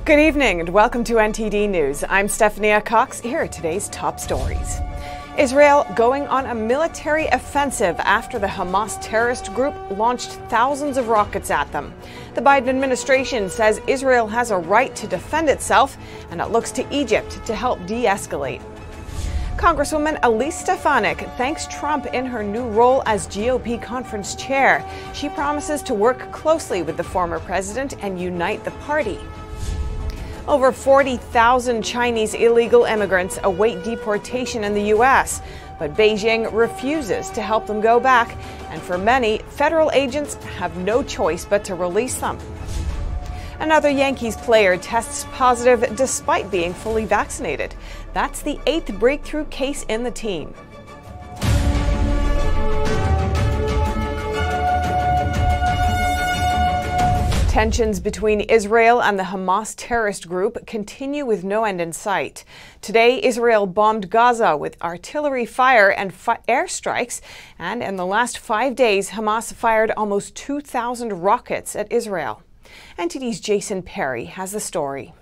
Good evening and welcome to NTD News. I'm Stephania Cox. Here are today's top stories. Israel going on a military offensive after the Hamas terrorist group launched thousands of rockets at them. The Biden administration says Israel has a right to defend itself, and it looks to Egypt to help de-escalate. Congresswoman Elise Stefanik thanks Trump in her new role as GOP conference chair. She promises to work closely with the former president and unite the party. Over 40,000 Chinese illegal immigrants await deportation in the U.S., but Beijing refuses to help them go back, and for many, federal agents have no choice but to release them. Another Yankees player tests positive despite being fully vaccinated. That's the 8th breakthrough case in the team. Tensions between Israel and the Hamas terrorist group continue with no end in sight. Today, Israel bombed Gaza with artillery fire and airstrikes, and in the last 5 days, Hamas fired almost 2,000 rockets at Israel. NTD's Jason Perry has the story.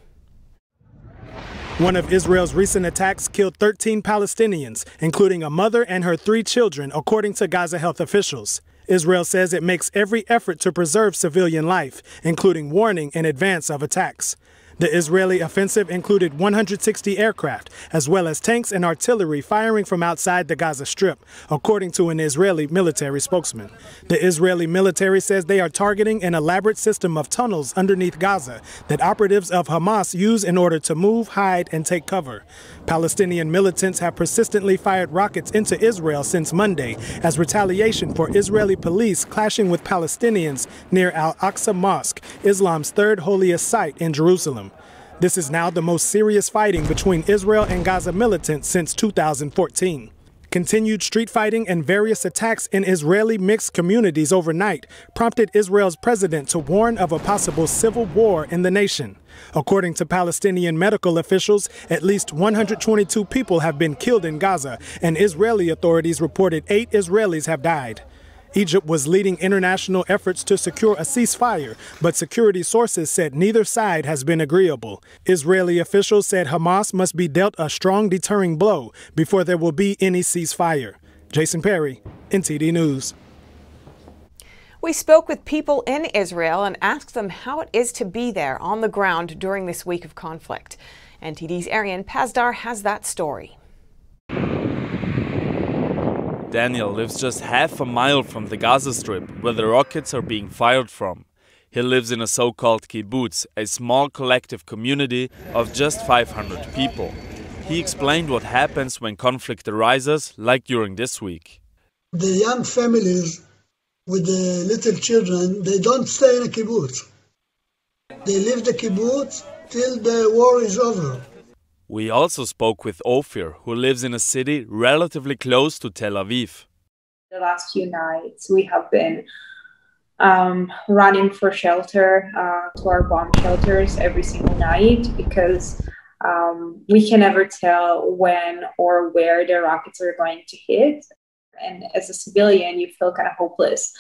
One of Israel's recent attacks killed 13 Palestinians, including a mother and her 3 children, according to Gaza health officials. Israel says it makes every effort to preserve civilian life, including warning in advance of attacks. The Israeli offensive included 160 aircraft, as well as tanks and artillery firing from outside the Gaza Strip, according to an Israeli military spokesman. The Israeli military says they are targeting an elaborate system of tunnels underneath Gaza that operatives of Hamas use in order to move, hide, and take cover. Palestinian militants have persistently fired rockets into Israel since Monday as retaliation for Israeli police clashing with Palestinians near Al-Aqsa Mosque, Islam's third holiest site in Jerusalem. This is now the most serious fighting between Israel and Gaza militants since 2014. Continued street fighting and various attacks in Israeli mixed communities overnight prompted Israel's president to warn of a possible civil war in the nation. According to Palestinian medical officials, at least 122 people have been killed in Gaza, and Israeli authorities reported 8 Israelis have died. Egypt was leading international efforts to secure a ceasefire, but security sources said neither side has been agreeable. Israeli officials said Hamas must be dealt a strong deterring blow before there will be any ceasefire. Jason Perry, NTD News. We spoke with people in Israel and asked them how it is to be there on the ground during this week of conflict. NTD's Arian Pazdar has that story. Daniel lives just half a mile from the Gaza Strip, where the rockets are being fired from. He lives in a so-called kibbutz, a small collective community of just 500 people. He explained what happens when conflict arises, like during this week. The young families with the little children, they don't stay in a kibbutz. They leave the kibbutz till the war is over. We also spoke with Ophir, who lives in a city relatively close to Tel Aviv. The last few nights we have been running for shelter to our bomb shelters every single night because we can never tell when or where the rockets are going to hit. And as a civilian, you feel kind of hopeless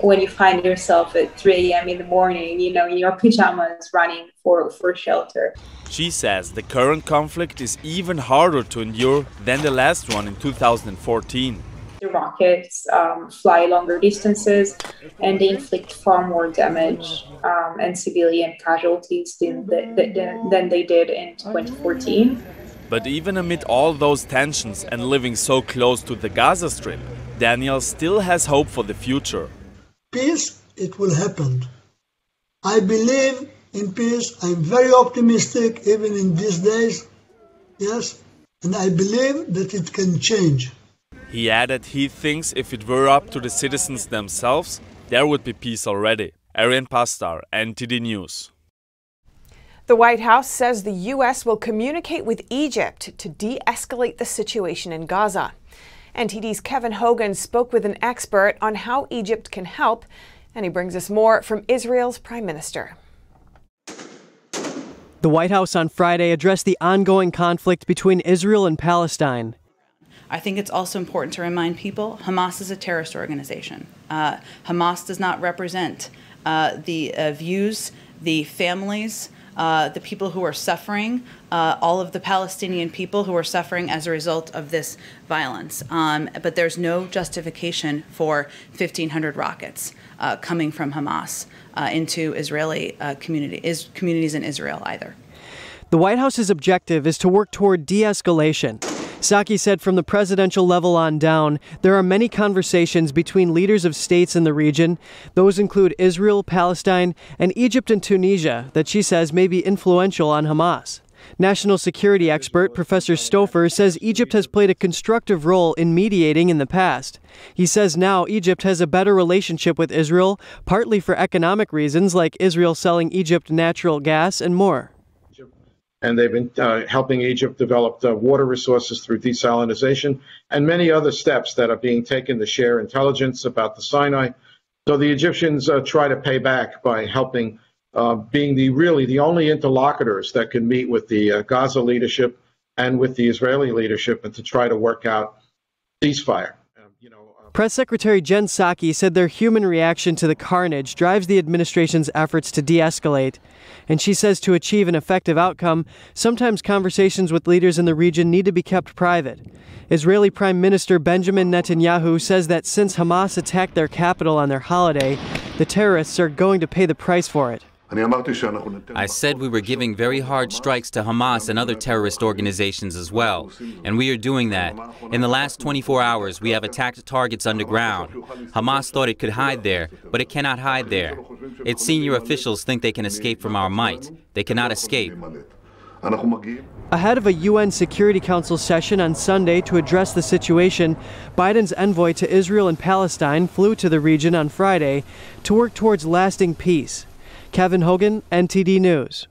when you find yourself at 3 a.m. in the morning, you know, in your pajamas running for shelter. She says the current conflict is even harder to endure than the last one in 2014. The rockets fly longer distances and they inflict far more damage and civilian casualties than they did in 2014. But even amid all those tensions and living so close to the Gaza Strip, Daniel still has hope for the future. Peace, it will happen. I believe in peace. I'm very optimistic even in these days. Yes, and I believe that it can change. He added he thinks if it were up to the citizens themselves, there would be peace already. Arian Pazdar, NTD News. The White House says the U.S. will communicate with Egypt to de-escalate the situation in Gaza. NTD's Kevin Hogan spoke with an expert on how Egypt can help, and he brings us more from Israel's Prime Minister. The White House on Friday addressed the ongoing conflict between Israel and Palestine. I think it's also important to remind people Hamas is a terrorist organization. Hamas does not represent the views the families, the people who are suffering, all of the Palestinian people who are suffering as a result of this violence. But there's no justification for 1,500 rockets coming from Hamas into Israeli communities in Israel either. The White House's objective is to work toward de-escalation. Psaki said from the presidential level on down, there are many conversations between leaders of states in the region. Those include Israel, Palestine, and Egypt and Tunisia that she says may be influential on Hamas. National security expert Professor Stouffer says Egypt has played a constructive role in mediating in the past. He says now Egypt has a better relationship with Israel, partly for economic reasons like Israel selling Egypt natural gas and more. And they've been helping Egypt develop water resources through desalination and many other steps that are being taken to share intelligence about the Sinai. So the Egyptians try to pay back by helping, being the only interlocutors that can meet with the Gaza leadership and with the Israeli leadership and to try to work out ceasefire. Press Secretary Jen Psaki said their human reaction to the carnage drives the administration's efforts to de-escalate. And she says to achieve an effective outcome, sometimes conversations with leaders in the region need to be kept private. Israeli Prime Minister Benjamin Netanyahu says that since Hamas attacked their capital on their holiday, the terrorists are going to pay the price for it. I said we were giving very hard strikes to Hamas and other terrorist organizations as well, and we are doing that. In the last 24 hours, we have attacked targets underground. Hamas thought it could hide there, but it cannot hide there. Its senior officials think they can escape from our might. They cannot escape. Ahead of a UN Security Council session on Sunday to address the situation, Biden's envoy to Israel and Palestine flew to the region on Friday to work towards lasting peace. Kevin Hogan, NTD News.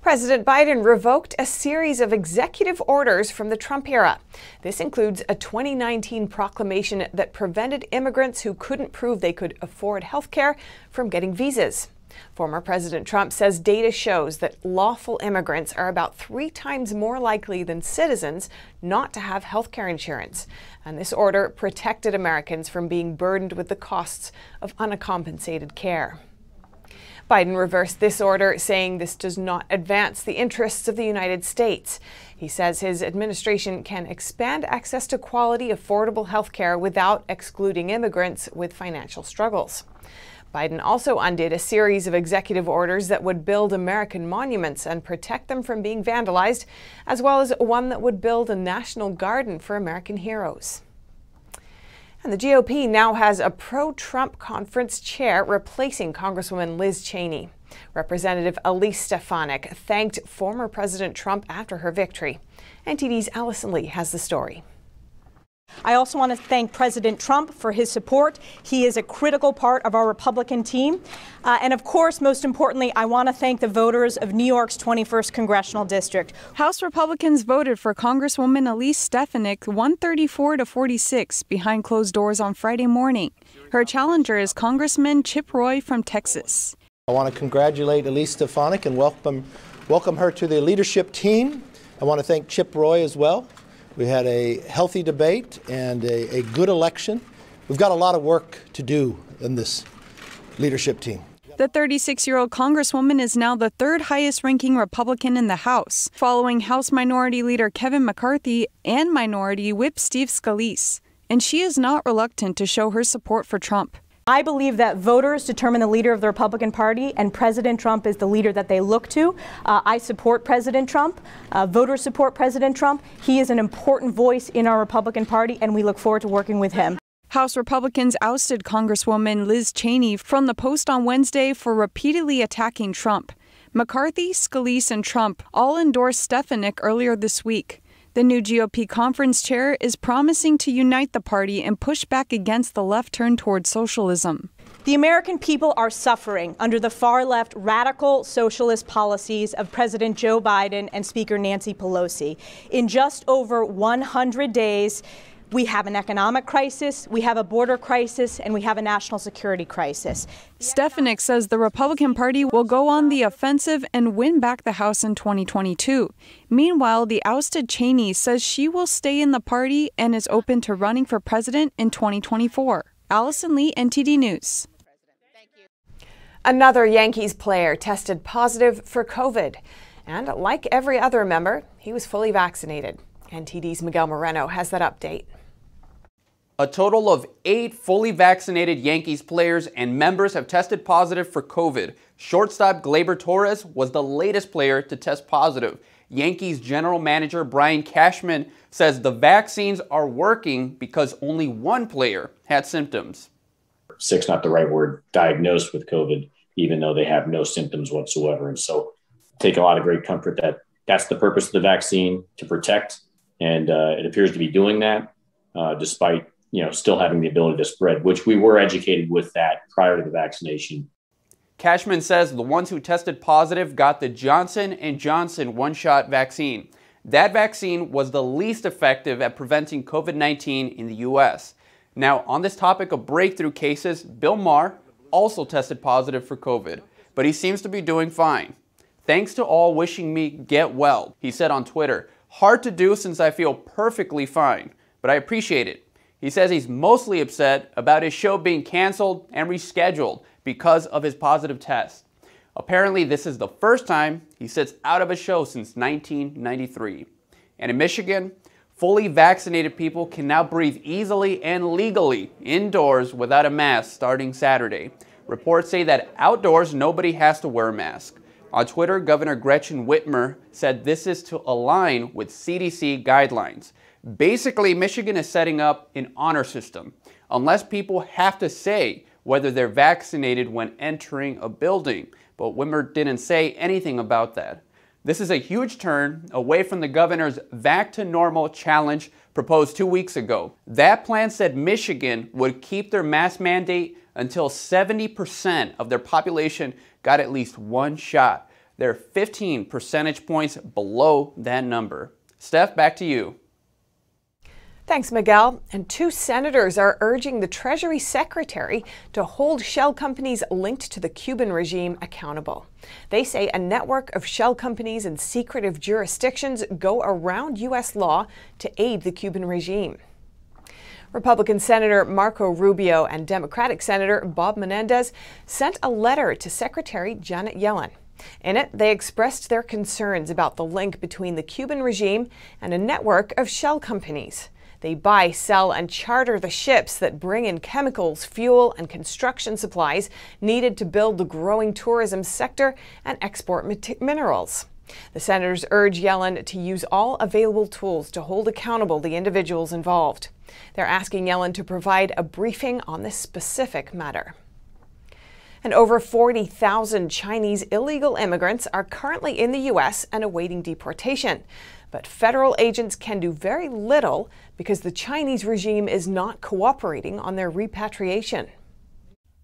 President Biden revoked a series of executive orders from the Trump era. This includes a 2019 proclamation that prevented immigrants who couldn't prove they could afford health care from getting visas. Former President Trump says data shows that lawful immigrants are about 3 times more likely than citizens not to have health care insurance. And this order protected Americans from being burdened with the costs of uncompensated care. Biden reversed this order, saying this does not advance the interests of the United States. He says his administration can expand access to quality, affordable health care without excluding immigrants with financial struggles. Biden also undid a series of executive orders that would build American monuments and protect them from being vandalized, as well as one that would build a national garden for American heroes. And the GOP now has a pro-Trump conference chair replacing Congresswoman Liz Cheney. Representative Elise Stefanik thanked former President Trump after her victory. NTD's Allison Lee has the story. I also want to thank President Trump for his support. He is a critical part of our Republican team. And of course, most importantly, I want to thank the voters of New York's 21st Congressional District. House Republicans voted for Congresswoman Elise Stefanik 134-46 behind closed doors on Friday morning. Her challenger is Congressman Chip Roy from Texas. I want to congratulate Elise Stefanik and welcome her to the leadership team. I want to thank Chip Roy as well. We had a healthy debate and a good election. We've got a lot of work to do in this leadership team. The 36-year-old Congresswoman is now the 3rd highest-ranking Republican in the House, following House Minority Leader Kevin McCarthy and Minority Whip Steve Scalise. And she is not reluctant to show her support for Trump. I believe that voters determine the leader of the Republican Party, and President Trump is the leader that they look to. I support President Trump. Voters support President Trump. He is an important voice in our Republican Party, and we look forward to working with him. House Republicans ousted Congresswoman Liz Cheney from the post on Wednesday for repeatedly attacking Trump. McCarthy, Scalise, and Trump all endorsed Stefanik earlier this week. The new GOP conference chair is promising to unite the party and push back against the left turn toward socialism. The American people are suffering under the far-left radical socialist policies of President Joe Biden and Speaker Nancy Pelosi. In just over 100 days, we have an economic crisis, we have a border crisis, and we have a national security crisis. Stefanik says the Republican Party will go on the offensive and win back the House in 2022. Meanwhile, the ousted Cheney says she will stay in the party and is open to running for president in 2024. Allison Lee, NTD News. Another Yankees player tested positive for COVID. And like every other member, he was fully vaccinated. NTD's Miguel Moreno has that update. A total of 8 fully vaccinated Yankees players and members have tested positive for COVID. Shortstop Gleyber Torres was the latest player to test positive. Yankees general manager Brian Cashman says the vaccines are working because only one player had symptoms. Sick's not the right word, diagnosed with COVID, even though they have no symptoms whatsoever. And so take a lot of great comfort that that's the purpose of the vaccine, to protect. And it appears to be doing that despite still having the ability to spread, which we were educated with that prior to the vaccination. Cashman says the ones who tested positive got the Johnson & Johnson one-shot vaccine. That vaccine was the least effective at preventing COVID-19 in the U.S. Now, on this topic of breakthrough cases, Bill Maher also tested positive for COVID, but he seems to be doing fine. Thanks to all wishing me get well, he said on Twitter. Hard to do since I feel perfectly fine, but I appreciate it. He says he's mostly upset about his show being canceled and rescheduled because of his positive test. Apparently, this is the first time he sits out of a show since 1993. And in Michigan, fully vaccinated people can now breathe easily and legally indoors without a mask starting Saturday. Reports say that outdoors, nobody has to wear a mask. On Twitter, Governor Gretchen Whitmer said this is to align with CDC guidelines. Basically, Michigan is setting up an honor system. Unless people have to say whether they're vaccinated when entering a building. But Whitmer didn't say anything about that. This is a huge turn away from the governor's Back to Normal challenge proposed 2 weeks ago. That plan said Michigan would keep their mask mandate until 70% of their population got at least one shot. They're 15 percentage points below that number. Steph, back to you. Thanks, Miguel. And 2 senators are urging the Treasury Secretary to hold shell companies linked to the Cuban regime accountable. They say a network of shell companies in secretive jurisdictions go around U.S. law to aid the Cuban regime. Republican Senator Marco Rubio and Democratic Senator Bob Menendez sent a letter to Secretary Janet Yellen. In it, they expressed their concerns about the link between the Cuban regime and a network of shell companies. They buy, sell, and charter the ships that bring in chemicals, fuel, and construction supplies needed to build the growing tourism sector and export minerals. The senators urge Yellen to use all available tools to hold accountable the individuals involved. They're asking Yellen to provide a briefing on this specific matter. And over 40,000 Chinese illegal immigrants are currently in the U.S. and awaiting deportation. But federal agents can do very little because the Chinese regime is not cooperating on their repatriation.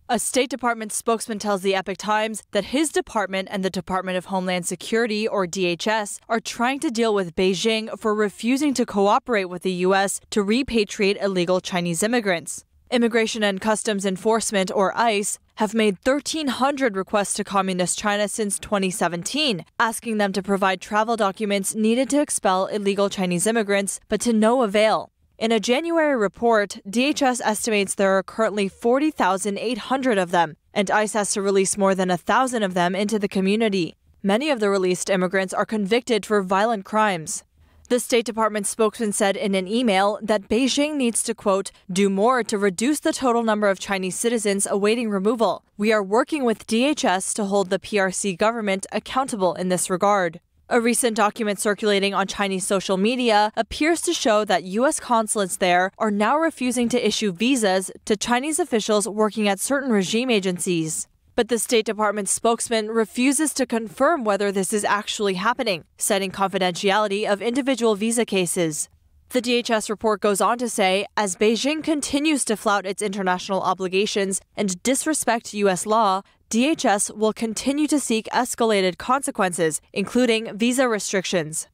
A State Department spokesman tells the Epoch Times that his department and the Department of Homeland Security, or DHS, are trying to deal with Beijing for refusing to cooperate with the U.S. to repatriate illegal Chinese immigrants. Immigration and Customs Enforcement, or ICE, have made 1,300 requests to Communist China since 2017, asking them to provide travel documents needed to expel illegal Chinese immigrants, but to no avail. In a January report, DHS estimates there are currently 40,800 of them, and ICE has to release more than 1,000 of them into the community. Many of the released immigrants are convicted for violent crimes. The State Department spokesman said in an email that Beijing needs to, quote, do more to reduce the total number of Chinese citizens awaiting removal. We are working with DHS to hold the PRC government accountable in this regard. A recent document circulating on Chinese social media appears to show that U.S. consulates there are now refusing to issue visas to Chinese officials working at certain regime agencies. But the State Department spokesman refuses to confirm whether this is actually happening, citing confidentiality of individual visa cases. The DHS report goes on to say, as Beijing continues to flout its international obligations and disrespect U.S. law, DHS will continue to seek escalated consequences, including visa restrictions.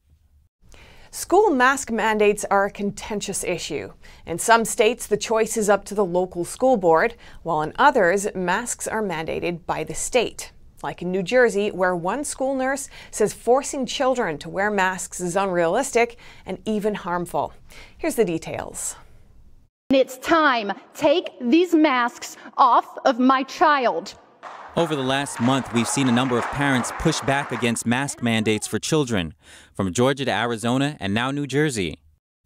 School mask mandates are a contentious issue. In some states, the choice is up to the local school board, while in others, masks are mandated by the state. Like in New Jersey, where one school nurse says forcing children to wear masks is unrealistic and even harmful. Here's the details. It's time. Take these masks off of my child. Over the last month, we've seen a number of parents push back against mask mandates for children, from Georgia to Arizona and now New Jersey.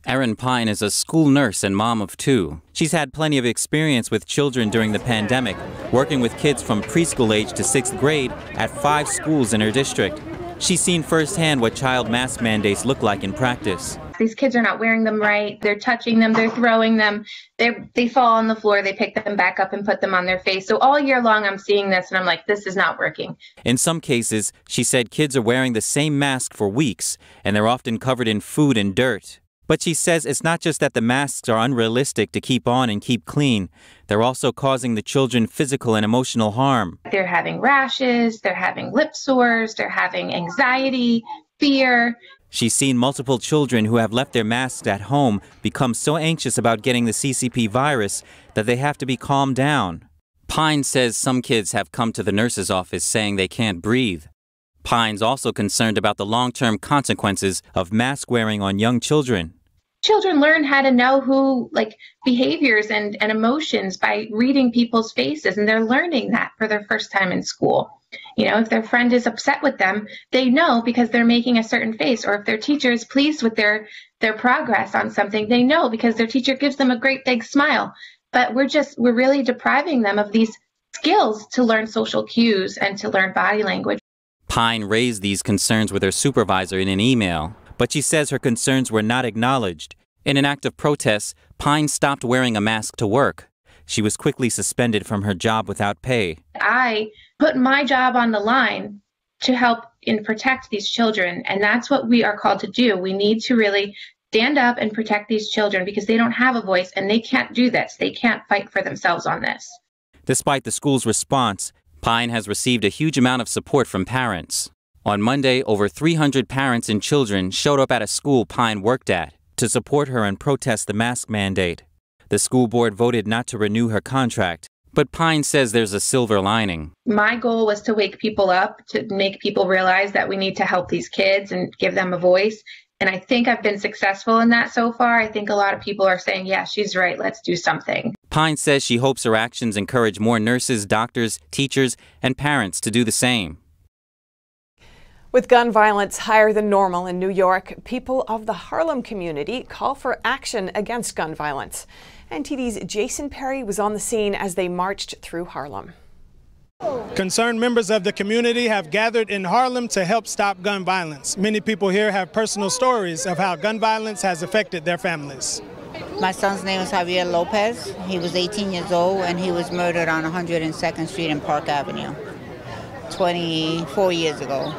Erin Pine is a school nurse and mom of 2. She's had plenty of experience with children during the pandemic, working with kids from preschool age to 6th grade at 5 schools in her district. She's seen firsthand what child mask mandates look like in practice. These kids are not wearing them right. They're touching them. They're throwing them. They fall on the floor. They pick them back up and put them on their face. So all year long, I'm seeing this and I'm like, this is not working. In some cases, she said kids are wearing the same mask for weeks, and they're often covered in food and dirt. But she says it's not just that the masks are unrealistic to keep on and keep clean. They're also causing the children physical and emotional harm. They're having rashes. They're having lip sores. They're having anxiety, fear. She's seen multiple children who have left their masks at home become so anxious about getting the CCP virus that they have to be calmed down. Pine says some kids have come to the nurse's office saying they can't breathe. Pine's also concerned about the long-term consequences of mask wearing on young children. Children learn how to know behaviors and emotions by reading people's faces, and they're learning that for their first time in school. You know, if their friend is upset with them, they know because they're making a certain face, or if their teacher is pleased with their progress on something, they know because their teacher gives them a great big smile. But we're really depriving them of these skills to learn social cues and to learn body language. Pine raised these concerns with her supervisor in an email, but she says her concerns were not acknowledged. In an act of protest, Pine stopped wearing a mask to work. She was quickly suspended from her job without pay. I put my job on the line to help and protect these children, and that's what we are called to do. We need to really stand up and protect these children because they don't have a voice and they can't do this. They can't fight for themselves on this. Despite the school's response, Pine has received a huge amount of support from parents. On Monday, over 300 parents and children showed up at a school Pine worked at to support her and protest the mask mandate. The school board voted not to renew her contract, but Pine says there's a silver lining. My goal was to wake people up, to make people realize that we need to help these kids and give them a voice. And I think I've been successful in that so far. I think a lot of people are saying, yeah, she's right, let's do something. Pine says she hopes her actions encourage more nurses, doctors, teachers, and parents to do the same. With gun violence higher than normal in New York, people of the Harlem community call for action against gun violence. NTD's Jason Perry was on the scene as they marched through Harlem. Concerned members of the community have gathered in Harlem to help stop gun violence. Many people here have personal stories of how gun violence has affected their families. My son's name is Javier Lopez. He was 18 years old and he was murdered on 102nd Street and Park Avenue 24 years ago.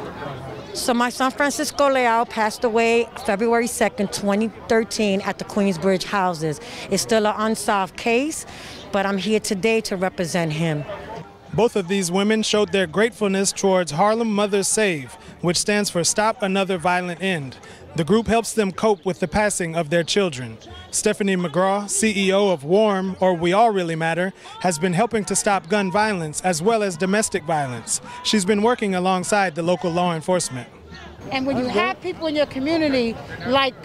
So my son Francisco Leal passed away February 2nd, 2013 at the Queensbridge houses. It's still an unsolved case, but I'm here today to represent him. Both of these women showed their gratefulness towards Harlem Mothers Save, which stands for Stop Another Violent End. The group helps them cope with the passing of their children. Stephanie McGraw, CEO of WARM, or We All Really Matter, has been helping to stop gun violence as well as domestic violence. She's been working alongside the local law enforcement. And when you have people in your community like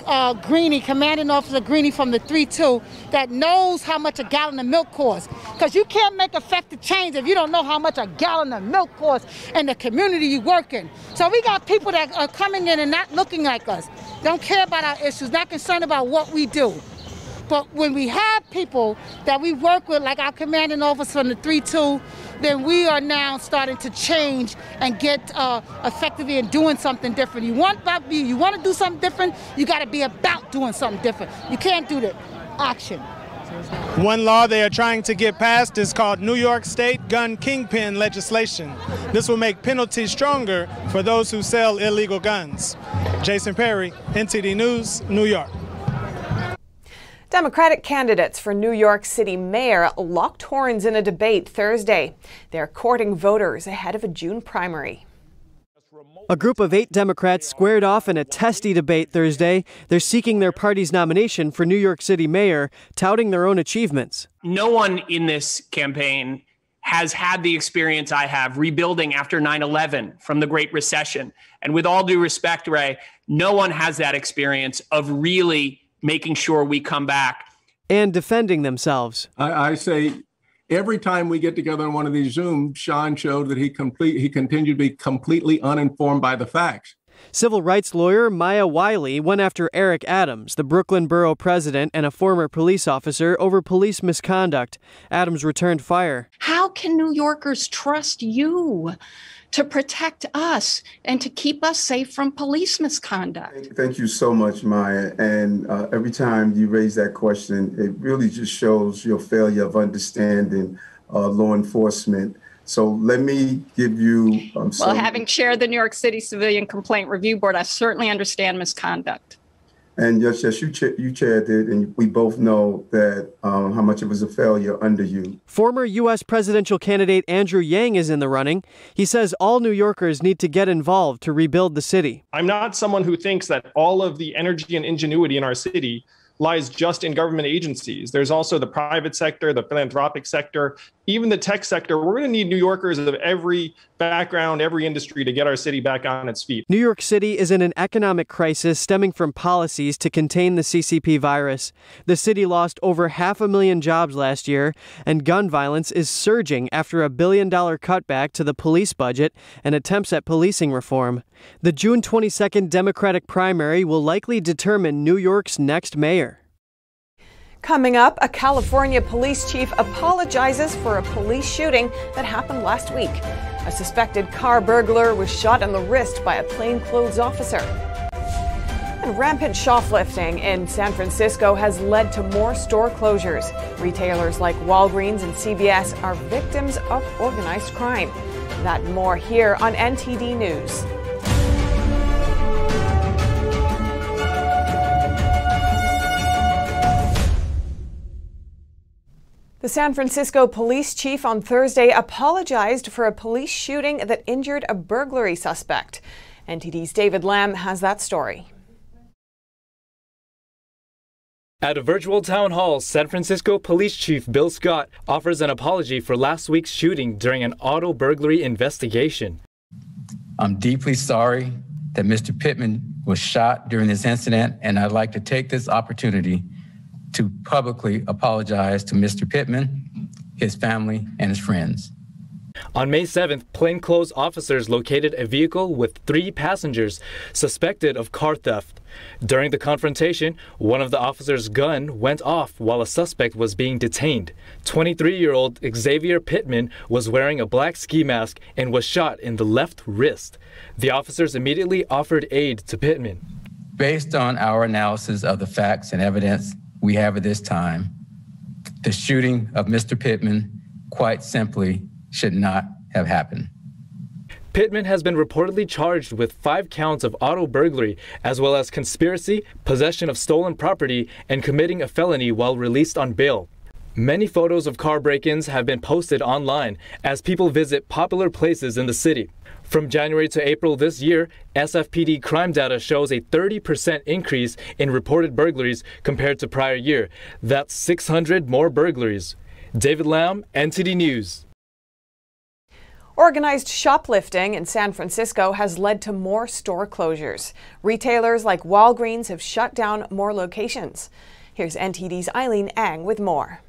Greenie, Commanding Officer Greenie from the 3-2, that knows how much a gallon of milk costs. Because you can't make effective change if you don't know how much a gallon of milk costs in the community you work in. So we got people that are coming in and not looking like us, don't care about our issues, not concerned about what we do. But when we have people that we work with, like our Commanding Officer from the 3-2, then we are now starting to change and get effectively in doing something different. You want to do something different, you got to be about doing something different. You can't do that. Action. One law they are trying to get passed is called New York State Gun Kingpin legislation. This will make penalties stronger for those who sell illegal guns. Jason Perry, NTD News, New York. Democratic candidates for New York City mayor locked horns in a debate Thursday. They're courting voters ahead of a June primary. A group of 8 Democrats squared off in a testy debate Thursday. They're seeking their party's nomination for New York City mayor, touting their own achievements. No one in this campaign has had the experience I have rebuilding after 9/11 from the Great Recession. And with all due respect, Ray, no one has that experience of really making sure we come back. And defending themselves. I say every time we get together on one of these Zooms, Sean showed that he continued to be completely uninformed by the facts. Civil rights lawyer Maya Wiley went after Eric Adams, the Brooklyn borough president and a former police officer, over police misconduct. Adams returned fire. How can New Yorkers trust you to protect us and to keep us safe from police misconduct? Thank you so much, Maya. And every time you raise that question, it really just shows your failure of understanding law enforcement. So let me give you Well, having chaired the New York City Civilian Complaint Review Board, I certainly understand misconduct. And yes, you chaired it, and we both know that how much it was a failure under you. Former U.S. presidential candidate Andrew Yang is in the running. He says all New Yorkers need to get involved to rebuild the city. I'm not someone who thinks that all of the energy and ingenuity in our city lies just in government agencies. There's also the private sector, the philanthropic sector, even the tech sector. We're going to need New Yorkers of every background, every industry to get our city back on its feet. New York City is in an economic crisis stemming from policies to contain the CCP virus. The city lost over 500,000 jobs last year, and gun violence is surging after a $1 billion cutback to the police budget and attempts at policing reform. The June 22nd Democratic primary will likely determine New York's next mayor. Coming up, a California police chief apologizes for a police shooting that happened last week. A suspected car burglar was shot in the wrist by a plainclothes officer. And rampant shoplifting in San Francisco has led to more store closures. Retailers like Walgreens and CVS are victims of organized crime. That and more here on NTD News. The San Francisco police chief on Thursday apologized for a police shooting that injured a burglary suspect. NTD's David Lamb has that story. At a virtual town hall, San Francisco Police Chief Bill Scott offers an apology for last week's shooting during an auto burglary investigation. I'm deeply sorry that Mr. Pittman was shot during this incident, and I'd like to take this opportunity to publicly apologize to Mr. Pittman, his family, and his friends. On May 7th, plainclothes officers located a vehicle with 3 passengers suspected of car theft. During the confrontation, one of the officers' gun went off while a suspect was being detained. 23-year-old Xavier Pittman was wearing a black ski mask and was shot in the left wrist. The officers immediately offered aid to Pittman. Based on our analysis of the facts and evidence we have at this time, the shooting of Mr. Pittman quite simply should not have happened. Pittman has been reportedly charged with 5 counts of auto burglary, as well as conspiracy, possession of stolen property, and committing a felony while released on bail. Many photos of car break-ins have been posted online as people visit popular places in the city. From January to April this year, SFPD crime data shows a 30% increase in reported burglaries compared to prior year. That's 600 more burglaries. David Lamb, NTD News. Organized shoplifting in San Francisco has led to more store closures. Retailers like Walgreens have shut down more locations. Here's NTD's Eileen Ang with more.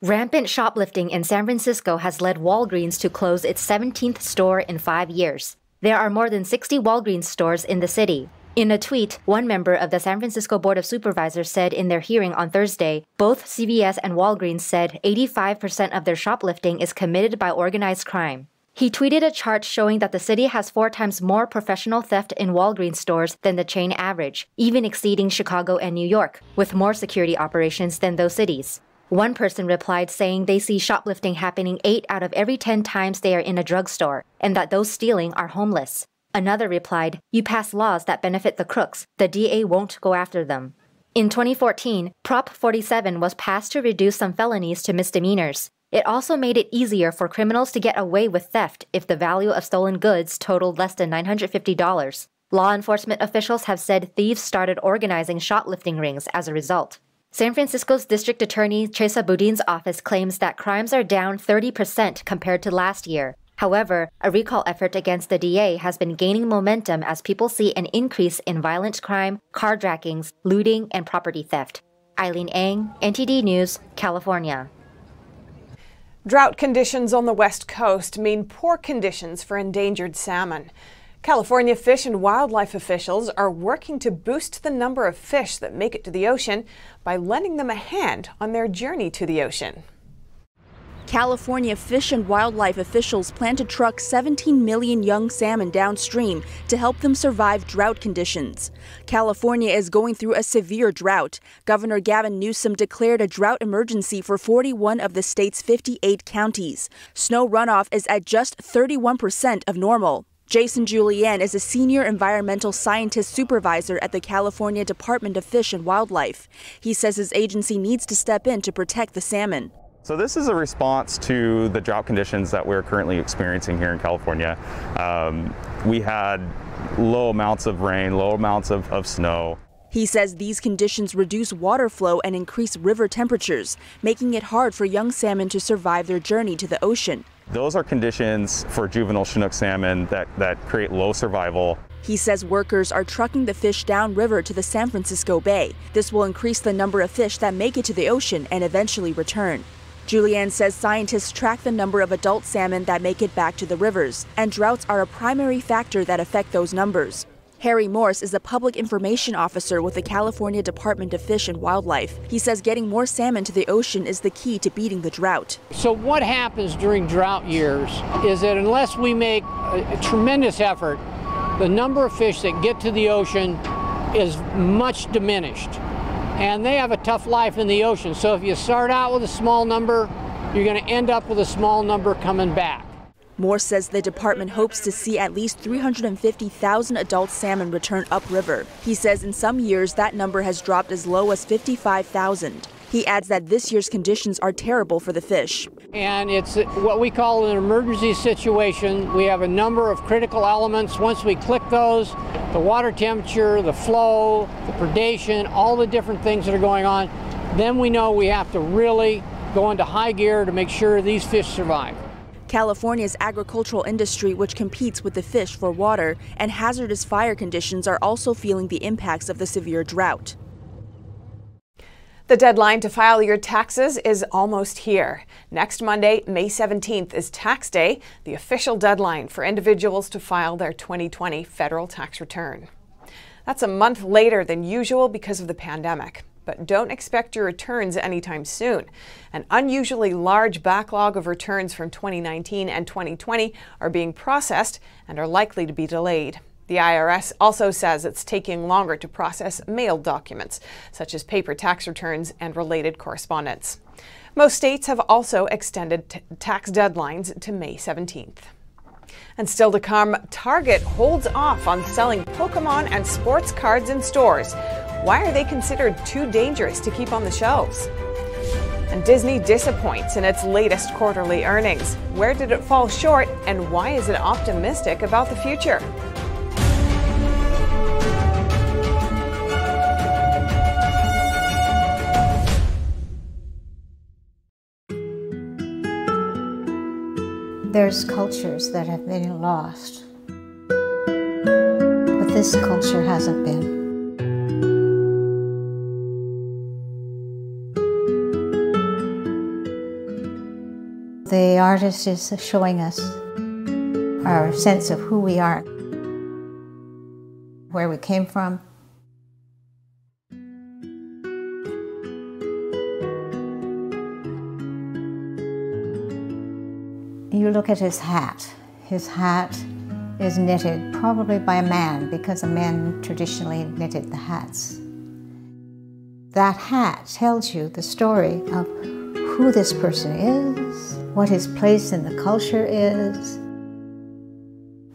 Rampant shoplifting in San Francisco has led Walgreens to close its 17th store in 5 years. There are more than 60 Walgreens stores in the city. In a tweet, one member of the San Francisco Board of Supervisors said in their hearing on Thursday, both CVS and Walgreens said 85% of their shoplifting is committed by organized crime. He tweeted a chart showing that the city has 4 times more professional theft in Walgreens stores than the chain average, even exceeding Chicago and New York, with more security operations than those cities. One person replied saying they see shoplifting happening 8 out of every 10 times they are in a drugstore, and that those stealing are homeless. Another replied, "You pass laws that benefit the crooks. The DA won't go after them." In 2014, Prop 47 was passed to reduce some felonies to misdemeanors. It also made it easier for criminals to get away with theft if the value of stolen goods totaled less than $950. Law enforcement officials have said thieves started organizing shoplifting rings as a result. San Francisco's District Attorney Chesa Boudin's office claims that crimes are down 30% compared to last year. However, a recall effort against the DA has been gaining momentum as people see an increase in violent crime, carjackings, looting, and property theft. Eileen Ang, NTD News, California. Drought conditions on the West Coast mean poor conditions for endangered salmon. California fish and wildlife officials are working to boost the number of fish that make it to the ocean by lending them a hand on their journey to the ocean. California fish and wildlife officials plan to truck 17 million young salmon downstream to help them survive drought conditions. California is going through a severe drought. Governor Gavin Newsom declared a drought emergency for 41 of the state's 58 counties. Snow runoff is at just 31% of normal. Jason Julian is a senior environmental scientist supervisor at the California Department of Fish and Wildlife. He says his agency needs to step in to protect the salmon. So this is a response to the drought conditions that we're currently experiencing here in California. We had low amounts of rain, low amounts of snow. He says these conditions reduce water flow and increase river temperatures, making it hard for young salmon to survive their journey to the ocean. Those are conditions for juvenile Chinook salmon that create low survival. He says workers are trucking the fish downriver to the San Francisco Bay. This will increase the number of fish that make it to the ocean and eventually return. Julian says scientists track the number of adult salmon that make it back to the rivers, and droughts are a primary factor that affect those numbers. Harry Morse is a public information officer with the California Department of Fish and Wildlife. He says getting more salmon to the ocean is the key to beating the drought. So what happens during drought years is that unless we make a tremendous effort, the number of fish that get to the ocean is much diminished. And they have a tough life in the ocean. So if you start out with a small number, you're going to end up with a small number coming back. Morse says the department hopes to see at least 350,000 adult salmon return upriver. He says in some years that number has dropped as low as 55,000. He adds that this year's conditions are terrible for the fish. And it's what we call an emergency situation. We have a number of critical elements. Once we click those, the water temperature, the flow, the predation, all the different things that are going on, then we know we have to really go into high gear to make sure these fish survive. California's agricultural industry, which competes with the fish for water, and hazardous fire conditions are also feeling the impacts of the severe drought. The deadline to file your taxes is almost here. Next Monday, May 17th, is tax day, the official deadline for individuals to file their 2020 federal tax return. That's a month later than usual because of the pandemic. But don't expect your returns anytime soon. An unusually large backlog of returns from 2019 and 2020 are being processed and are likely to be delayed. The IRS also says it's taking longer to process mailed documents, such as paper tax returns and related correspondence. Most states have also extended tax deadlines to May 17th. And still to come, Target holds off on selling Pokemon and sports cards in stores. Why are they considered too dangerous to keep on the shelves? And Disney disappoints in its latest quarterly earnings. Where did it fall short, and why is it optimistic about the future? There's cultures that have been lost, but this culture hasn't been. The artist is showing us our sense of who we are, where we came from. You look at his hat. His hat is knitted probably by a man because a man traditionally knitted the hats. That hat tells you the story of who this person is, what his place in the culture is,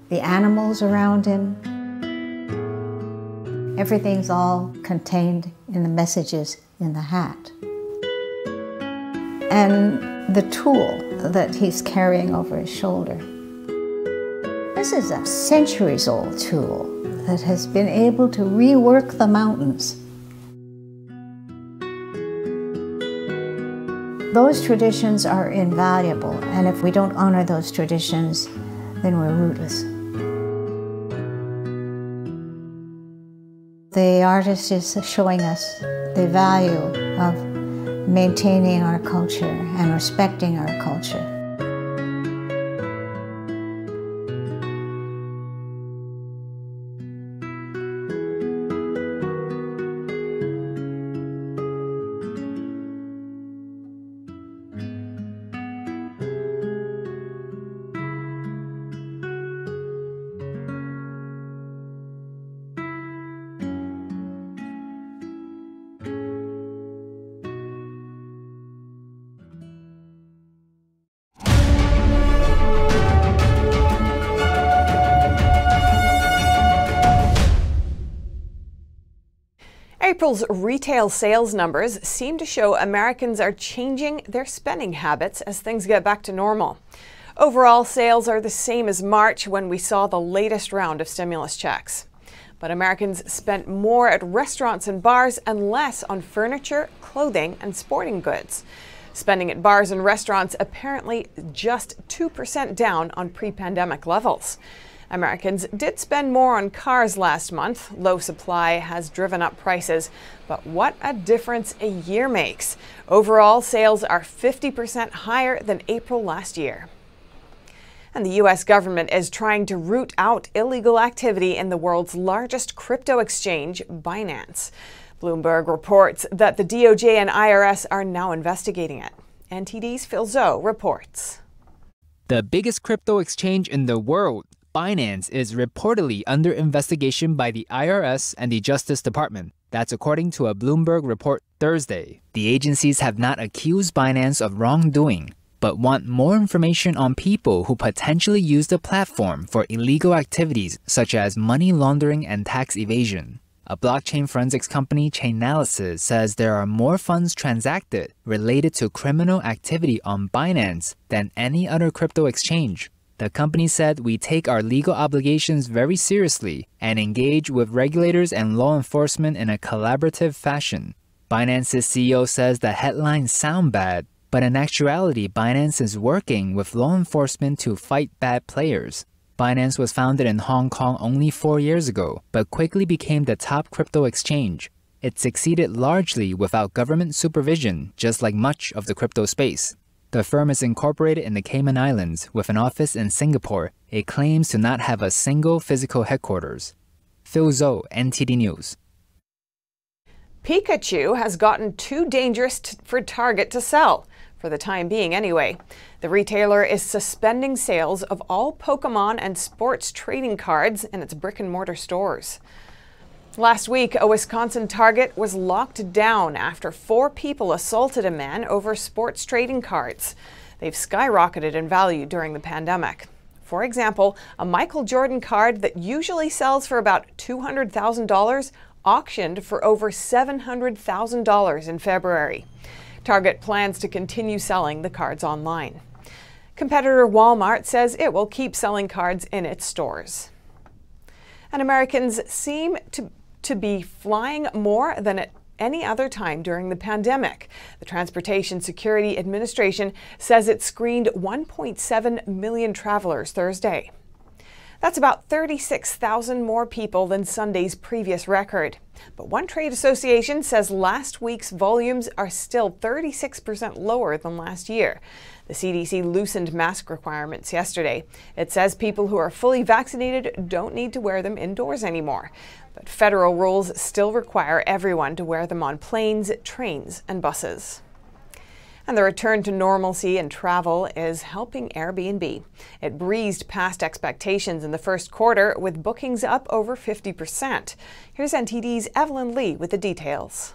the animals around him. Everything's all contained in the messages in the hat. And the tool that he's carrying over his shoulder. This is a centuries-old tool that has been able to rework the mountains. Those traditions are invaluable, and if we don't honor those traditions, then we're rootless. The artist is showing us the value of maintaining our culture and respecting our culture. April's retail sales numbers seem to show Americans are changing their spending habits as things get back to normal. Overall, sales are the same as March when we saw the latest round of stimulus checks. But Americans spent more at restaurants and bars and less on furniture, clothing, and sporting goods. Spending at bars and restaurants apparently just 2% down on pre-pandemic levels. Americans did spend more on cars last month. Low supply has driven up prices, but what a difference a year makes. Overall, sales are 50% higher than April last year. And the U.S. government is trying to root out illegal activity in the world's largest crypto exchange, Binance. Bloomberg reports that the DOJ and IRS are now investigating it. NTD's Phil Zhou reports. The biggest crypto exchange in the world, Binance, is reportedly under investigation by the IRS and the Justice Department. That's according to a Bloomberg report Thursday. The agencies have not accused Binance of wrongdoing, but want more information on people who potentially use the platform for illegal activities such as money laundering and tax evasion. A blockchain forensics company, Chainalysis, says there are more funds transacted related to criminal activity on Binance than any other crypto exchange. The company said, "We take our legal obligations very seriously and engage with regulators and law enforcement in a collaborative fashion." Binance's CEO says the headlines sound bad, but in actuality, Binance is working with law enforcement to fight bad players. Binance was founded in Hong Kong only 4 years ago, but quickly became the top crypto exchange. It succeeded largely without government supervision, just like much of the crypto space. The firm is incorporated in the Cayman Islands with an office in Singapore. It claims to not have a single physical headquarters. Phil Zhou, NTD News. Pikachu has gotten too dangerous for Target to sell, for the time being anyway. The retailer is suspending sales of all Pokemon and sports trading cards in its brick-and-mortar stores. Last week, a Wisconsin Target was locked down after 4 people assaulted a man over sports trading cards. They've skyrocketed in value during the pandemic. For example, a Michael Jordan card that usually sells for about $200,000 auctioned for over $700,000 in February. Target plans to continue selling the cards online. Competitor Walmart says it will keep selling cards in its stores. And Americans seem to be flying more than at any other time during the pandemic. The Transportation Security Administration says it screened 1.7 million travelers Thursday. That's about 36,000 more people than Sunday's previous record. But one trade association says last week's volumes are still 36% lower than last year. The CDC loosened mask requirements yesterday. It says people who are fully vaccinated don't need to wear them indoors anymore. But federal rules still require everyone to wear them on planes, trains, and buses. And the return to normalcy in travel is helping Airbnb. It breezed past expectations in the first quarter, with bookings up over 50%. Here's NTD's Evelyn Lee with the details.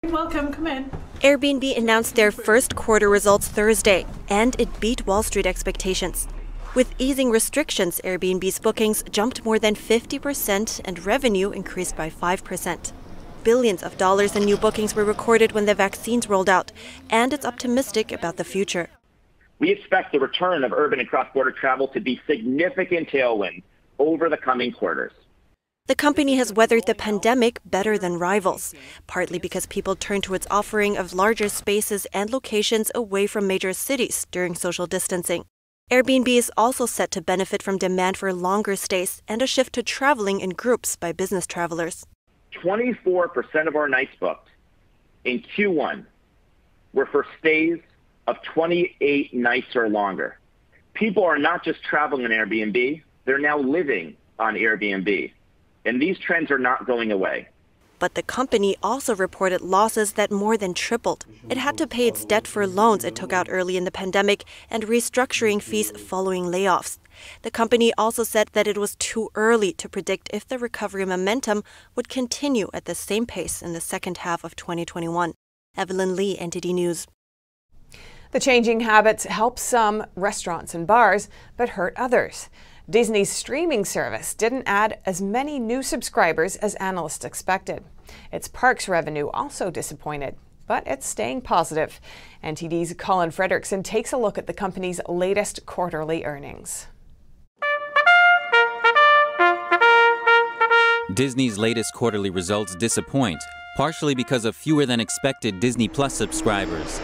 Welcome, come in. Airbnb announced their first quarter results Thursday, and it beat Wall Street expectations. With easing restrictions, Airbnb's bookings jumped more than 50% and revenue increased by 5%. Billions of dollars in new bookings were recorded when the vaccines rolled out, and it's optimistic about the future. We expect the return of urban and cross-border travel to be significant tailwinds over the coming quarters. The company has weathered the pandemic better than rivals, partly because people turned to its offering of larger spaces and locations away from major cities during social distancing. Airbnb is also set to benefit from demand for longer stays and a shift to traveling in groups by business travelers. 24% of our nights booked in Q1 were for stays of 28 nights or longer. People are not just traveling on Airbnb, they're now living on Airbnb. And these trends are not going away. But the company also reported losses that more than tripled. It had to pay its debt for loans it took out early in the pandemic and restructuring fees following layoffs. The company also said that it was too early to predict if the recovery momentum would continue at the same pace in the second half of 2021. Evelyn Lee, NTD News. The changing habits help some restaurants and bars, but hurt others. Disney's streaming service didn't add as many new subscribers as analysts expected. Its parks revenue also disappointed, but it's staying positive. NTD's Colin Frederickson takes a look at the company's latest quarterly earnings. Disney's latest quarterly results disappoint, partially because of fewer than expected Disney Plus subscribers.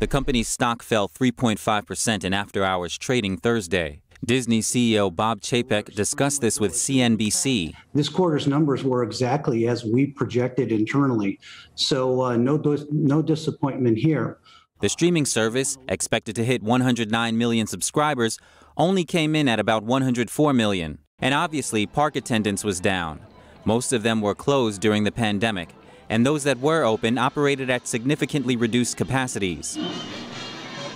The company's stock fell 3.5% in after-hours trading Thursday. Disney CEO Bob Chapek discussed this with CNBC. This quarter's numbers were exactly as we projected internally, so no disappointment here. The streaming service, expected to hit 109 million subscribers, only came in at about 104 million. And obviously, park attendance was down. Most of them were closed during the pandemic, and those that were open operated at significantly reduced capacities.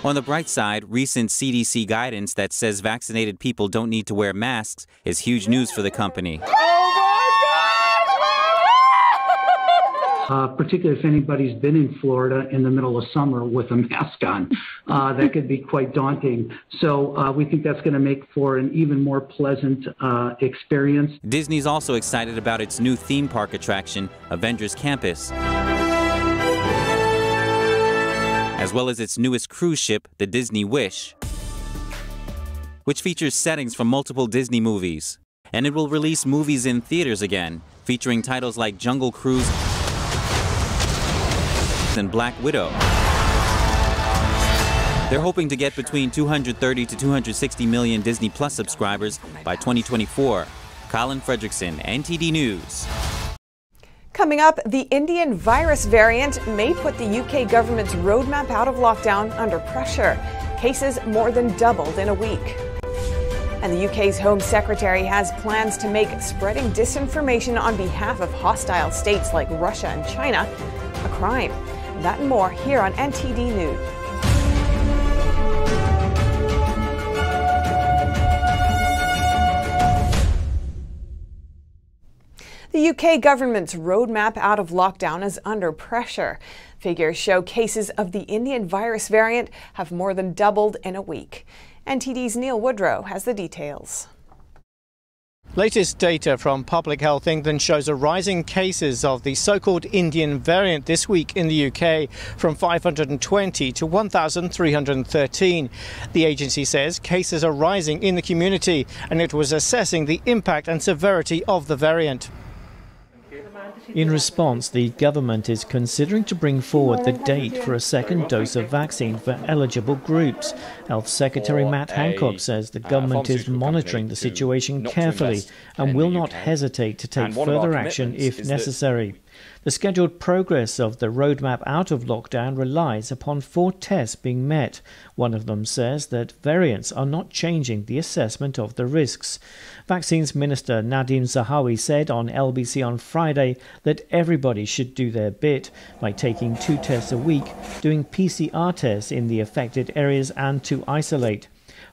On the bright side, recent CDC guidance that says vaccinated people don't need to wear masks is huge news for the company. Particularly if anybody's been in Florida in the middle of summer with a mask on, that could be quite daunting. So we think that's going to make for an even more pleasant experience. Disney's also excited about its new theme park attraction, Avengers Campus, as well as its newest cruise ship, the Disney Wish, which features settings from multiple Disney movies. And it will release movies in theaters again, featuring titles like Jungle Cruise and Black Widow. They're hoping to get between 230 to 260 million Disney Plus subscribers by 2024. Colin Frederickson, NTD News. Coming up, the Indian virus variant may put the UK government's roadmap out of lockdown under pressure. Cases more than doubled in a week. And the UK's Home Secretary has plans to make spreading disinformation on behalf of hostile states like Russia and China a crime. That and more here on NTD News. The UK government's roadmap out of lockdown is under pressure. Figures show cases of the Indian virus variant have more than doubled in a week. NTD's Neil Woodrow has the details. Latest data from Public Health England shows a rise in cases of the so-called Indian variant this week in the UK from 520 to 1,313. The agency says cases are rising in the community and it was assessing the impact and severity of the variant. In response, the government is considering to bring forward the date for a second dose of vaccine for eligible groups. Health Secretary Matt Hancock says the government is monitoring the situation carefully and will not hesitate to take further action if necessary. The scheduled progress of the roadmap out of lockdown relies upon 4 tests being met. One of them says that variants are not changing the assessment of the risks. Vaccines Minister Nadhim Zahawi said on LBC on Friday that everybody should do their bit by taking 2 tests a week, doing PCR tests in the affected areas and to isolate.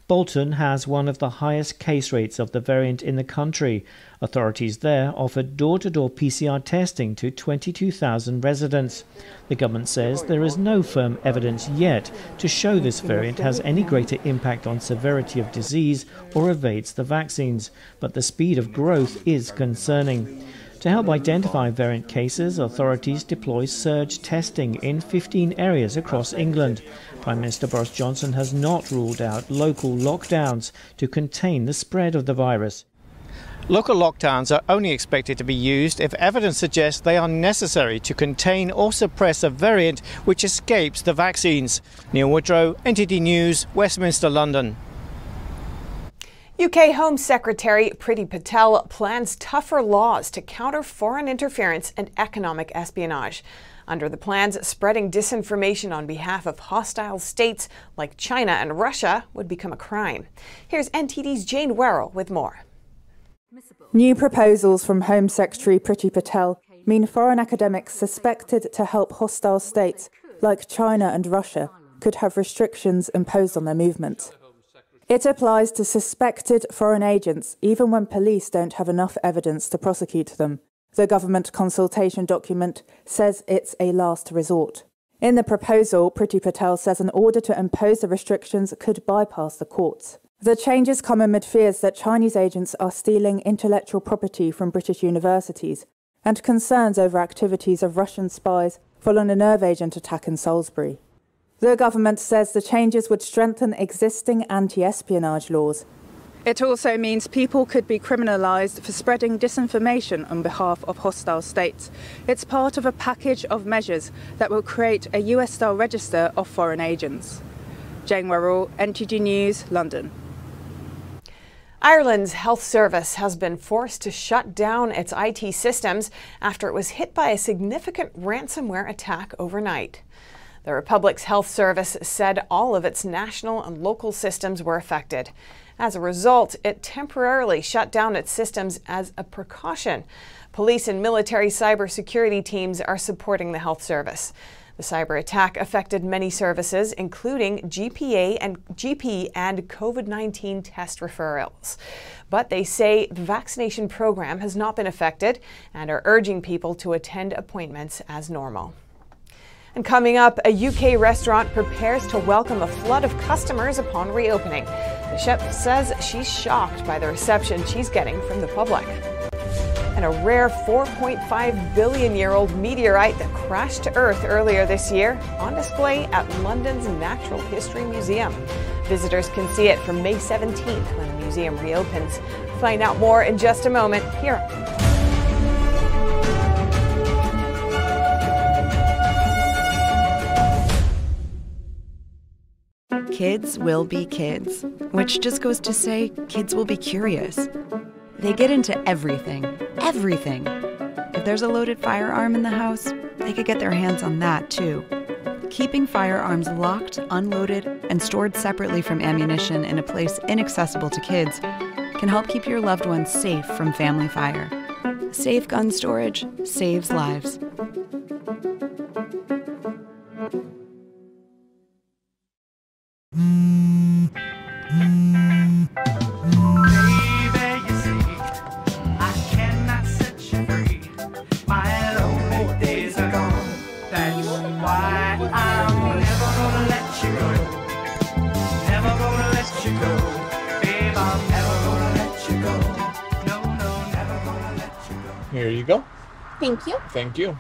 Bolton has one of the highest case rates of the variant in the country. Authorities there offered door-to-door PCR testing to 22,000 residents. The government says there is no firm evidence yet to show this variant has any greater impact on severity of disease or evades the vaccines, but the speed of growth is concerning. To help identify variant cases, authorities deploy surge testing in 15 areas across England. Prime Minister Boris Johnson has not ruled out local lockdowns to contain the spread of the virus. Local lockdowns are only expected to be used if evidence suggests they are necessary to contain or suppress a variant which escapes the vaccines. Neil Woodrow, NTD News, Westminster, London. UK Home Secretary Priti Patel plans tougher laws to counter foreign interference and economic espionage. Under the plans, spreading disinformation on behalf of hostile states like China and Russia would become a crime. Here's NTD's Jane Werrell with more. New proposals from Home Secretary Priti Patel mean foreign academics suspected to help hostile states like China and Russia could have restrictions imposed on their movement. It applies to suspected foreign agents even when police don't have enough evidence to prosecute them. The government consultation document says it's a last resort. In the proposal, Priti Patel says an order to impose the restrictions could bypass the courts. The changes come amid fears that Chinese agents are stealing intellectual property from British universities and concerns over activities of Russian spies following a nerve agent attack in Salisbury. The government says the changes would strengthen existing anti-espionage laws. It also means people could be criminalised for spreading disinformation on behalf of hostile states. It's part of a package of measures that will create a US-style register of foreign agents. Jane Werrell, NTD News, London. Ireland's health service has been forced to shut down its IT systems after it was hit by a significant ransomware attack overnight. The Republic's health service said all of its national and local systems were affected. As a result, it temporarily shut down its systems as a precaution. Police and military cybersecurity teams are supporting the health service. The cyber attack affected many services, including GP and COVID-19 test referrals. But they say the vaccination program has not been affected and are urging people to attend appointments as normal. And coming up, a UK restaurant prepares to welcome a flood of customers upon reopening. The chef says she's shocked by the reception she's getting from the public. And a rare 4.5 billion-year-old meteorite that crashed to Earth earlier this year on display at London's Natural History Museum. Visitors can see it from May 17th when the museum reopens. Find out more in just a moment here. Kids will be kids, which just goes to say kids will be curious. They get into everything. If there's a loaded firearm in the house, they could get their hands on that too. Keeping firearms locked, unloaded, and stored separately from ammunition in a place inaccessible to kids can help keep your loved ones safe from family fire. Safe gun storage saves lives. Here you go. Thank you. Thank you.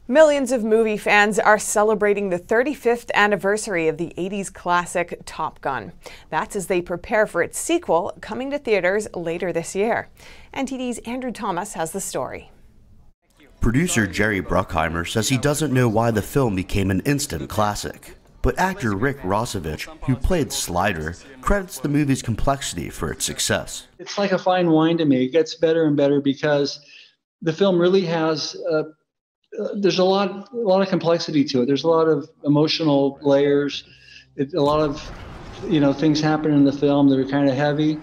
Millions of movie fans are celebrating the 35th anniversary of the 80s classic Top Gun. That's as they prepare for its sequel coming to theaters later this year. NTD's Andrew Thomas has the story. Producer Jerry Bruckheimer says he doesn't know why the film became an instant classic. But actor Rick Rossovich, who played Slider, credits the movie's complexity for its success. It's like a fine wine to me. It gets better and better because the film really has there's a lot of complexity to it. There's a lot of emotional layers. A lot of things happen in the film that are kind of heavy,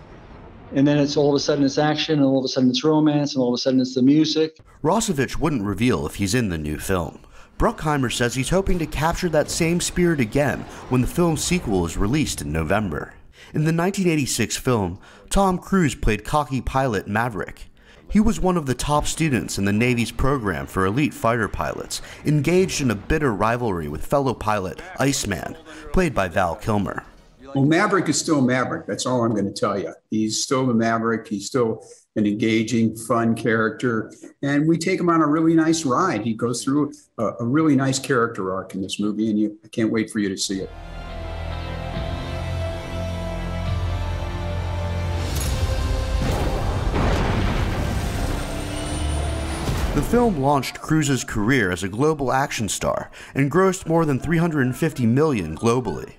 and then it's all of a sudden it's action, and all of a sudden it's romance, and all of a sudden it's the music. Rossovich wouldn't reveal if he's in the new film. Bruckheimer says he's hoping to capture that same spirit again when the film's sequel is released in November. In the 1986 film, Tom Cruise played cocky pilot Maverick. He was one of the top students in the Navy's program for elite fighter pilots, engaged in a bitter rivalry with fellow pilot Iceman, played by Val Kilmer. Well, Maverick is still Maverick. That's all I'm going to tell you. He's still the Maverick. He's still an engaging, fun character. And we take him on a really nice ride. He goes through a really nice character arc in this movie, and I can't wait for you to see it. The film launched Cruise's career as a global action star and grossed more than $350 million globally.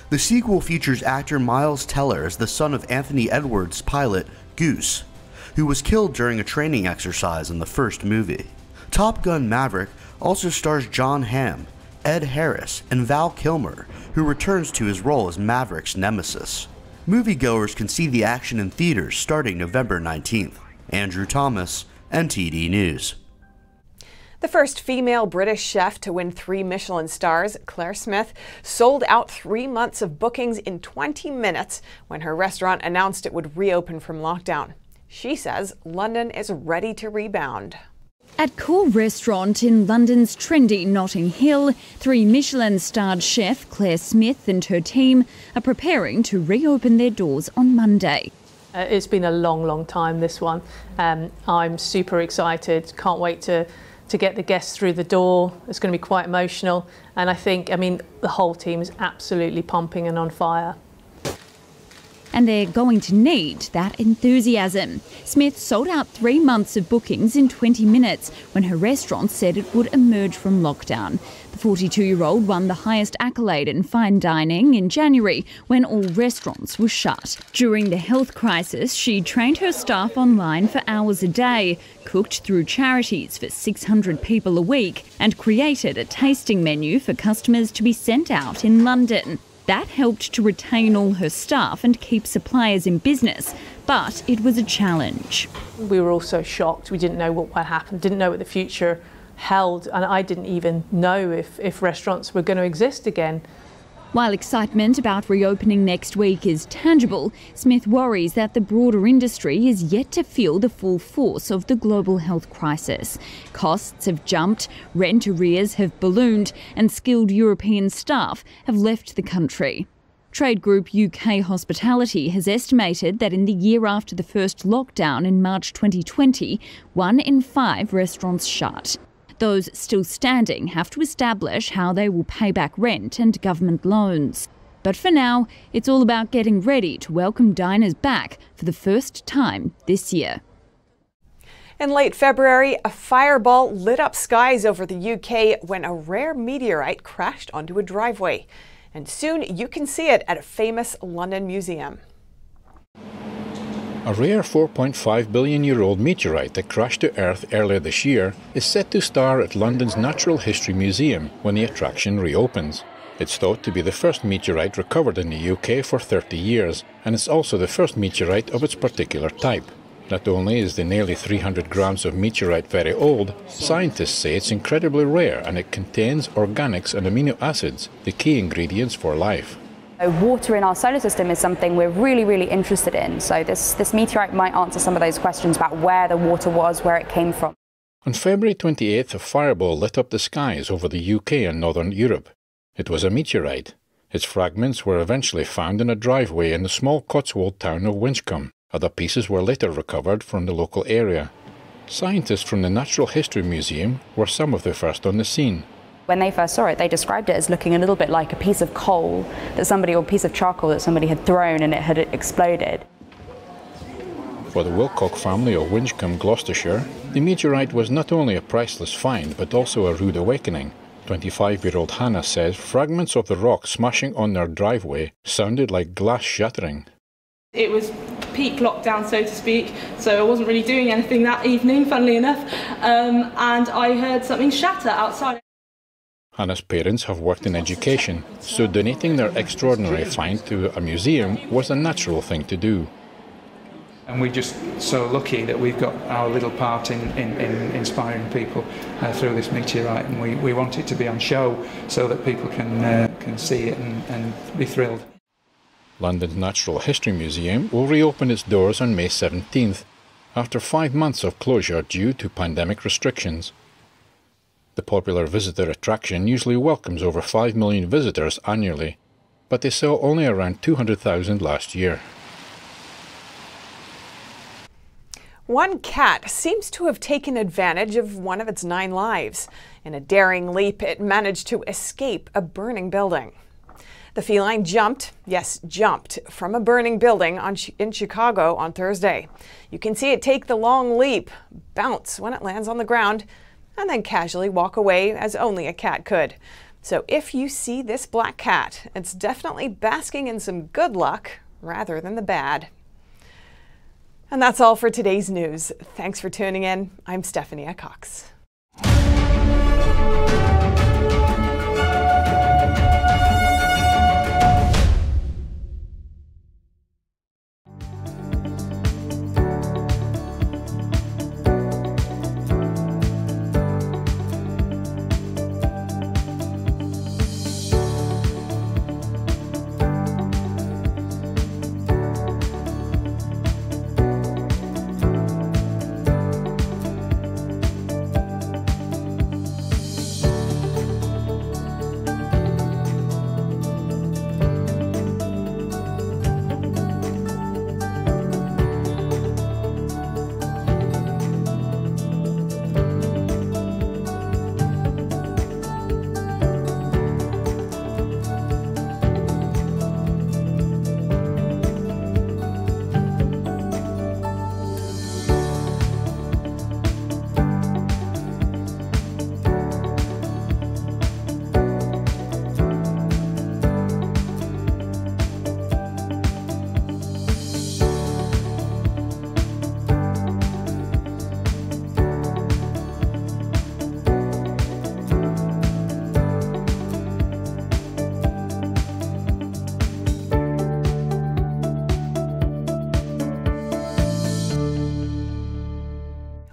The sequel features actor Miles Teller as the son of Anthony Edwards' pilot, Goose, who was killed during a training exercise in the first movie. Top Gun: Maverick also stars John Hamm, Ed Harris, and Val Kilmer, who returns to his role as Maverick's nemesis. Moviegoers can see the action in theaters starting November 19th. Andrew Thomas, NTD News. The first female British chef to win 3 Michelin stars, Claire Smith, sold out 3 months of bookings in 20 minutes when her restaurant announced it would reopen from lockdown. She says London is ready to rebound. At Core Restaurant in London's trendy Notting Hill, 3 Michelin-starred chef Claire Smith and her team are preparing to reopen their doors on Monday. It's been a long time, this one. I'm super excited, can't wait to get the guests through the door. It's going to be quite emotional, and I mean, the whole team is absolutely pumping and on fire. And they're going to need that enthusiasm. Smith sold out 3 months of bookings in 20 minutes when her restaurant said it would emerge from lockdown. The 42-year-old won the highest accolade in fine dining in January when all restaurants were shut. During the health crisis, she trained her staff online for hours a day, cooked through charities for 600 people a week, and created a tasting menu for customers to be sent out in London. That helped to retain all her staff and keep suppliers in business, but it was a challenge. We were all so shocked. We didn't know what would happen, didn't know what the future held, and I didn't even know if restaurants were going to exist again. While excitement about reopening next week is tangible, Smith worries that the broader industry is yet to feel the full force of the global health crisis. Costs have jumped, rent arrears have ballooned, and skilled European staff have left the country. Trade group UK Hospitality has estimated that in the year after the first lockdown in March 2020, 1 in 5 restaurants shut. Those still standing have to establish how they will pay back rent and government loans. But for now, it's all about getting ready to welcome diners back for the first time this year. In late February, a fireball lit up skies over the UK when a rare meteorite crashed onto a driveway. And soon you can see it at a famous London museum. A rare 4.5 billion-year-old meteorite that crashed to Earth earlier this year is set to star at London's Natural History Museum when the attraction reopens. It's thought to be the first meteorite recovered in the UK for 30 years, and it's also the first meteorite of its particular type. Not only is the nearly 300 grams of meteorite very old, scientists say it's incredibly rare and it contains organics and amino acids, the key ingredients for life. Water in our solar system is something we're really interested in, so this meteorite might answer some of those questions about where the water was, where it came from. On February 28th, a fireball lit up the skies over the UK and northern Europe. It was a meteorite. Its fragments were eventually found in a driveway in the small Cotswold town of Winchcombe. Other pieces were later recovered from the local area. Scientists from the Natural History Museum were some of the first on the scene. When they first saw it, they described it as looking a little bit like a piece of coal that somebody, or a piece of charcoal that somebody had thrown and it had exploded. For the Wilcock family of Winchcombe, Gloucestershire, the meteorite was not only a priceless find but also a rude awakening. 25-year-old Hannah says fragments of the rock smashing on their driveway sounded like glass shattering. It was peak lockdown, so to speak, so I wasn't really doing anything that evening, funnily enough, and I heard something shatter outside. Hannah's parents have worked in education, so donating their extraordinary find to a museum was a natural thing to do. And we're just so lucky that we've got our little part in inspiring people through this meteorite, and we want it to be on show so that people can see it and be thrilled. London's Natural History Museum will reopen its doors on May 17th, after 5 months of closure due to pandemic restrictions. The popular visitor attraction usually welcomes over 5 million visitors annually, but they saw only around 200,000 last year. One cat seems to have taken advantage of one of its 9 lives. In a daring leap, it managed to escape a burning building. The feline jumped, yes, jumped, from a burning building in Chicago on Thursday. You can see it take the long leap, bounce when it lands on the ground, and then casually walk away as only a cat could. So if you see this black cat, it's definitely basking in some good luck rather than the bad. And that's all for today's news. Thanks for tuning in. I'm Stephanie Cox.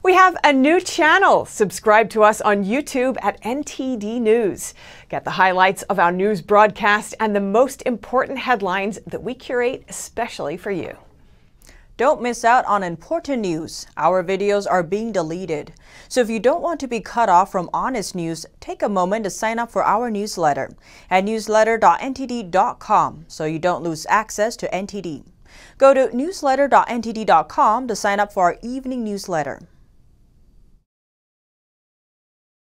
We have a new channel. Subscribe to us on YouTube at NTD News. Get the highlights of our news broadcast and the most important headlines that we curate especially for you. Don't miss out on important news. Our videos are being deleted. So if you don't want to be cut off from honest news, take a moment to sign up for our newsletter at newsletter.ntd.com so you don't lose access to NTD. Go to newsletter.ntd.com to sign up for our evening newsletter.